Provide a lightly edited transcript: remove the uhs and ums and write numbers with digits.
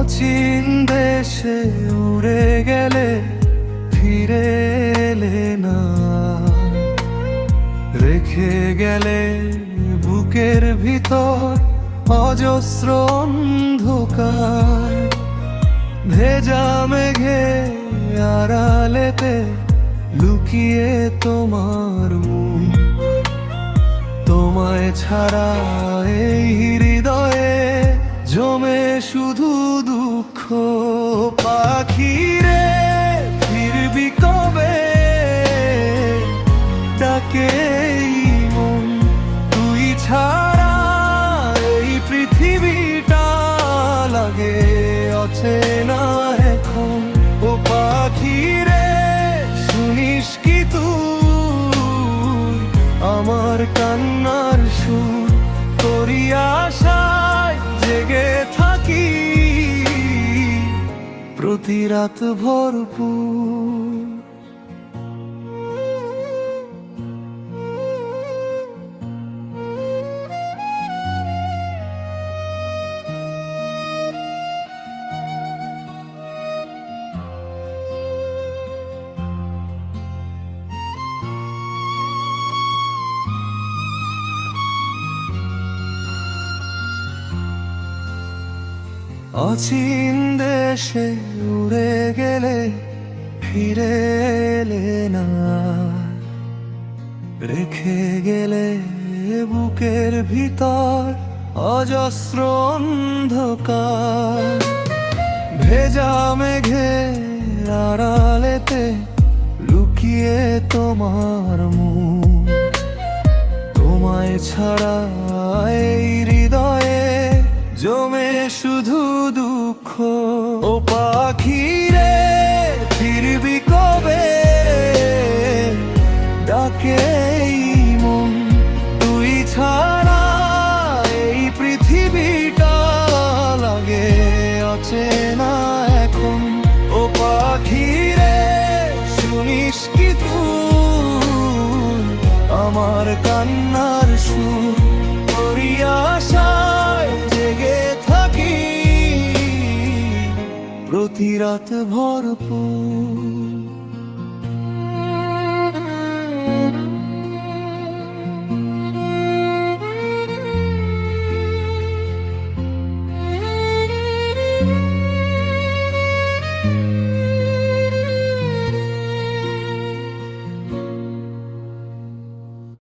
অচিন দেশে উড়ে গেলে ফিরে এলে না, রেখে গেলে বুকের ভিতর অজস্র অন্ধকার। ভেজা মেঘে আড়ালেতে লুকিয়ে তোমার মুখ, তোমায় ছাড়া এই হৃদয়ে জমে শুধু দুঃখ। পাখি রে ফিরবি কবে, ডাকে এই মন, তুই ছাড়া এই পৃথিবীটা লাগে অচেনা এখন। ও পাখি রে শুনিস কি তুই আমার কান্নার সুর, তোরি আশায় জেগে থাকি প্রতি রাত ভরপুর। অচিন দেশে উড়ে গেলে ফিরে এলে না, রেখে গেলে বুকের ভিতর অজস্র অন্ধকার। ভেজা মেঘে আড়ালেতে লুকিয়ে তোমার মুখ, তোমায় ছাড়া এই হৃদয়ে জমে শুধু দুঃখ। ও পাখি রে ফিরবি কবে, ডাকে এই মন, তুই ছাড়া এই পৃথিবীটা লাগে অচেনা এখন। ও পাখি রে শুনিস কি তুই আমার কান্নার সুর, তোরি আশায় জেগে থাকি প্রতি রাত ভরপুর।